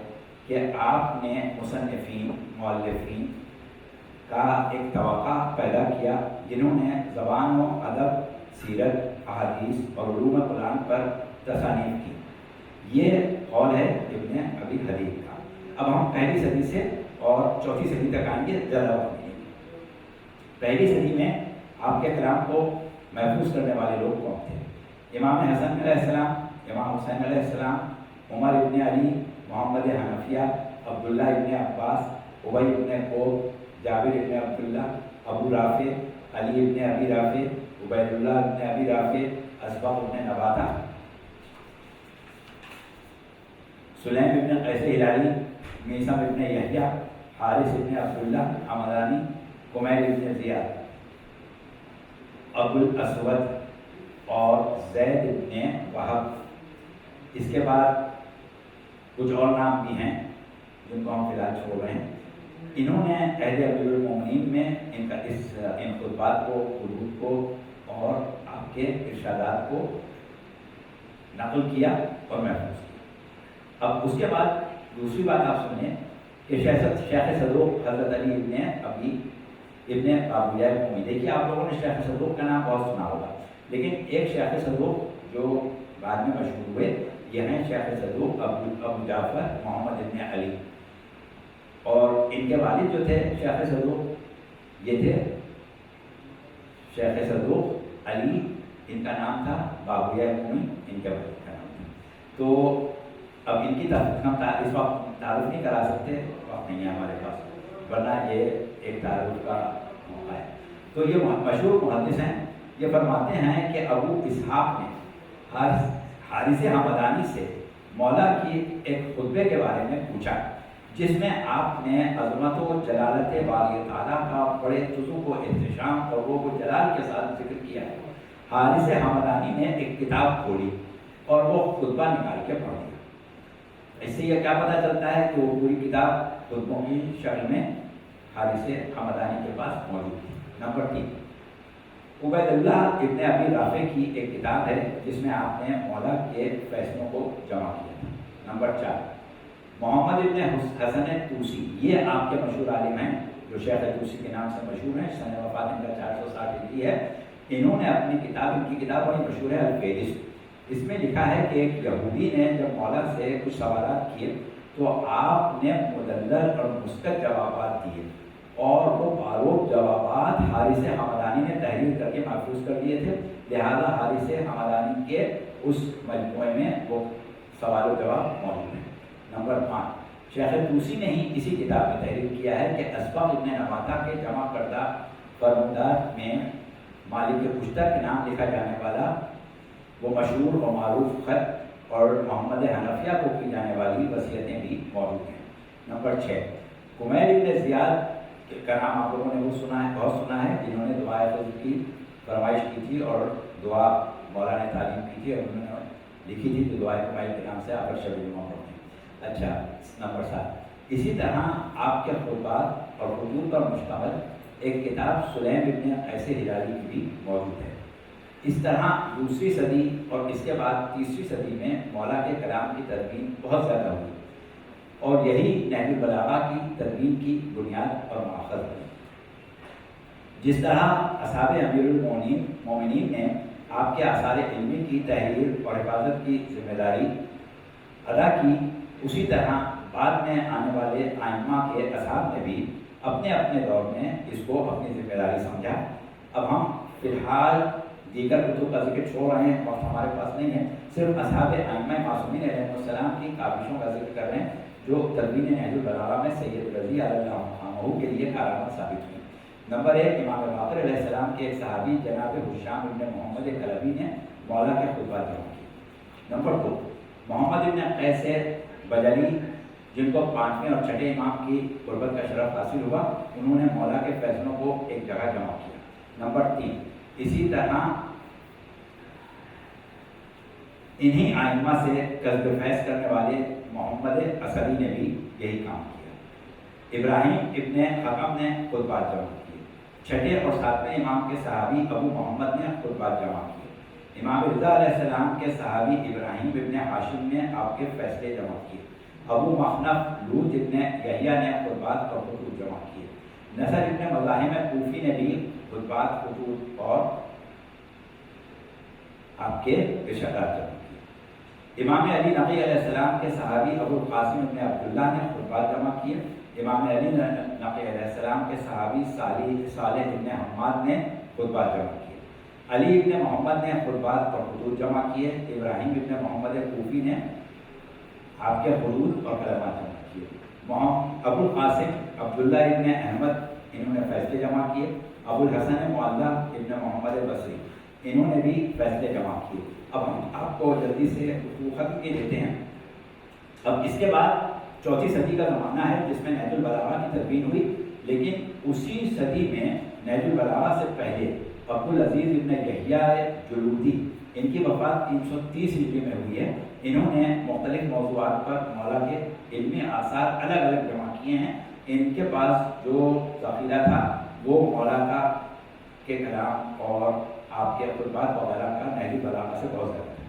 کہ آپ نے مصنفین، مؤلفین کا ایک طبقہ پیدا کیا جنہوں نے زبان و ادب، سیرت، احادیث اور علوم قرآن پر تصانیف کی۔ یہ قول ہے ابن ابی حدید کا۔ اب ہم پہلی صدی سے اور چوتھی صدی تک آئیں گے، زیادہ وقت نہیں۔ پہلی صدی میں آپ کے کلام کو محفوظ کرنے والے لوگ کون تھے؟ امام حسن علیہ السلام، امام حسین علیہ السلام، عمر ابن علی، محمد حنفیہ، عبداللہ ابن عباس، ابی ابن قوب، جابر ابن عبداللہ، ابو رافع، علی ابن ابی رافع، عبید اللہ ابن ابی رافع، اسبغ ابن نباتہ، سلیم ابن قیس ہلالی، میثم ابن یحییٰ، حارث ابن عبداللہ حمدانی، کمیل ابن زیاد، ابو الاسود اور زید ابن وہب۔ اس کے بعد کچھ اور نام بھی ہیں جن کو ہم فی الحال چھوڑ رہے ہیں۔ انہوں نے عہد امیر المومنین میں ان خطبات کو، حدود کو اور آپ کے ارشادات کو نقل کیا اور محفوظ کیا۔ اب اس کے بعد دوسری بات آپ سنیں کہ شیخ صدوق حضرت علی ابن ابی ابن بابویہ قمی۔ دیکھیے آپ لوگوں نے شیخ صدوق کا نام بہت سنا ہوگا، لیکن ایک شیخ صدوق جو بعد میں مشہور ہوئے یہ ہیں شیخ صدوق ابو جعفر محمد ابن علی، اور ان کے والد جو تھے شیخ صدوق یہ تھے شیخ صدوق علی، ان کا نام تھا، بابویہ قمی ان کے والد کا نام تھا۔ تو اب ان کی ہم اس وقت تعارف نہیں کرا سکتے، وقت نہیں ہے ہمارے پاس، ورنہ یہ ایک تعارف کا موقع ہے۔ تو یہ مشہور محدث ہیں، یہ فرماتے ہیں کہ ابو اسحاق نے حارث حمدانی سے مولا کی ایک خطبے کے بارے میں پوچھا جس میں آپ نے عظمت و جلالت باری تعالیٰ کا بڑے جزو و احتشام اور روح و جلال کے ساتھ ذکر کیا ہے۔ حارث حمدانی نے ایک کتاب کھولی اور وہ خطبہ نکال کے پڑھ دیا۔ اس سے یہ کیا پتہ چلتا ہے کہ وہ پوری کتاب خطبوں کی شکل میں حارث حمدانی کے پاس موجود تھی۔ نمبر 3، عبید اللہ ابن ابی رافع کی ایک کتاب ہے جس میں آپ نے مولا کے فیصلوں کو جمع کیا تھا۔ نمبر 4، محمد ابن حسن توسی، یہ آپ کے مشہور عالم ہیں جو شیخ توسی کے نام سے مشہور ہیں، سن وفات ان کا 460 ہجری ہے۔ انہوں نے اپنی کتاب، ان کی کتاب بڑی مشہور ہے الفہرست، اس میں لکھا ہے کہ ایک یہودی نے جب مولا سے کچھ سوالات کیے تو آپ نے مدلل اور مسکت جوابات دیے، اور وہ باروب جوابات حارث حمدانی نے تحریر کر کے محفوظ کر دیے تھے، لہذا حارث حمدانی کے اس مجموعے میں وہ سوال و جواب موجود ہیں۔ نمبر 5، شیخ توسی نے ہی اسی کتاب میں تحریر کیا ہے کہ اسباق ابن نباتہ کے جمع کردہ فرمودات میں مالک پشتہ کے نام لکھا جانے والا وہ مشہور و معروف خط اور محمد حنفیہ کو کی جانے والی وصیتیں بھی موجود ہیں۔ نمبر 6، کمیل ابن زیاد کا نام آپ لوگوں نے وہ سنا ہے، بہت سنا ہے، جنہوں نے دعائے فضل کی فرمائش کی تھی اور دعا مولا نے تعلیم کی تھی اور انہوں نے لکھی تھی کہ دعائے کمیل کے نام سے آپ شب جمعہ پڑھتے ہیں۔ اچھا، نمبر 7، اسی طرح آپ کے خطبات اور حدود پر مشتمل ایک کتاب سلیم ابن قیس ہلالی کی بھی موجود ہے۔ اس طرح دوسری صدی اور اس کے بعد تیسری صدی میں مولا کے کلام کی تدوین بہت زیادہ ہوئی اور یہی نہج البلاغہ کی تدوین کی بنیاد اور ماخذ ہے۔ جس طرح اصحاب امیر المومنین نے آپ کے آثار علمی کی تحریر اور حفاظت کی ذمہ داری ادا کی، اسی طرح بعد میں آنے والے ائمہ کے اصحاب نے بھی اپنے اپنے دور میں اس کو اپنی ذمہ داری سمجھا۔ اب ہم فی الحال دیگر کتب کا ذکر چھوڑ رہے ہیں، وقت ہمارے پاس نہیں ہے، صرف اصحاب ائمہ معصومین علیہ السلام کی کاوشوں کا ذکر کر رہے ہیں جو تدوین نہج البلاغہ میں سید رضی اللہ عنہ کے لیے کارآمد ثابت ہوئی۔ نمبر 1، امام باقر علیہ السلام کے ایک صحابی جناب حشام ابن محمد کلبی نے مولا کے خطبات جمع کیے۔ نمبر 2، محمد ابن قیس بجلی جن کو 5ویں اور 6ٹھے امام کی قربت کا شرف حاصل ہوا، انہوں نے مولا کے فیصلوں کو ایک جگہ جمع کیا۔ نمبر 3، اسی طرح انہی ائمہ سے قصد فیض کرنے والے محمد اصلی نے بھی یہی کام کیا۔ ابراہیم ابن حکم نے خطبات جمع کیے۔ 6ٹھے اور 7ویں امام کے صحابی ابو محمد نے خطبات جمع کیے۔ امام رضا علیہ السلام کے صحابی ابراہیم ابن ہاشم نے آپ کے فیصلے جمع کیے۔ ابو مخنف لوط ابن یحییٰ نے خطبات اور خطوط جمع کیے۔ نصر ابن مزاحم کوفی نے بھی خطبات، خطوط اور آپ کے ارشادات جمع کیے۔ امام علی نقی علیہ السلام کے صحابی ابو القاسم ابن عبداللہ نے خطبات جمع کیے۔ امام علی نقی علیہ السلام کے صحابی صالح ابن حماد نے خطبات جمع کیے۔ علی ابن محمد نے خطبات اور خطوط جمع کیے۔ ابراہیم ابن محمد کوفی نے آپ کے خطوط اور کلمات جمع کیے۔ ابو القاسم عبداللہ ابن احمد انہوں نے فیصلے جمع کیے۔ ابو الحسن معلی ابن محمد بصری انہوں نے بھی فیصلے جمع کیے۔ اب ہم آپ کو جلدی سے ختم کے دیتے ہیں۔ اب اس کے بعد 4 صدی کا زمانہ ہے جس میں نہج البلاغہ کی تدوین ہوئی، لیکن اسی صدی میں نہج البلاغہ سے پہلے عبدالعزیز ابن یحییٰ جلودی، ان کی وفات 330 ہجری میں ہوئی ہے۔ انہوں نے مختلف موضوعات پر مولا کے علمی آثار الگ الگ جمع کیے ہیں۔ ان کے پاس جو ذخیرہ تھا وہ مولا کا کے کلام اور آپ کے خطبات وغیرہ کا نہج البلاغہ سے بہت زیادہ ہے۔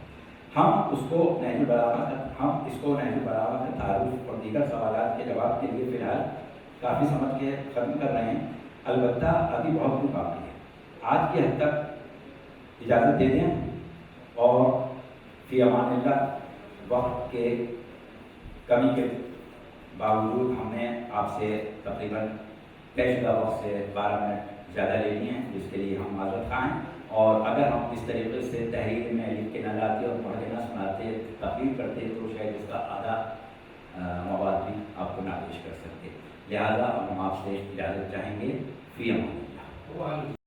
ہم اس کو نہج البلاغہ کا تعارف اور دیگر سوالات کے جواب کے لیے فی الحال کافی سمجھ کے ختم کر رہے ہیں، البتہ ابھی بہت کچھ باقی ہے۔ آج کی حد تک اجازت دے دیں، اور فی امان اللہ، وقت کے کمی کے باوجود ہم نے آپ سے تقریباً طے شدہ وقت سے 12 منٹ زیادہ لے لیے ہیں، جس کے لیے ہم معذرت خواہ ہیں۔ اور اگر ہم اس طریقے سے تحریر میں لکھ کے نہ لاتے اور پڑھ کے نہ سناتے، تقریر کرتے، تو شاید اس کا آدھا مواد بھی آپ کو نہ پیش کر سکتے۔ لہٰذا ہم آپ سے اجازت چاہیں گے، فی امان اللہ۔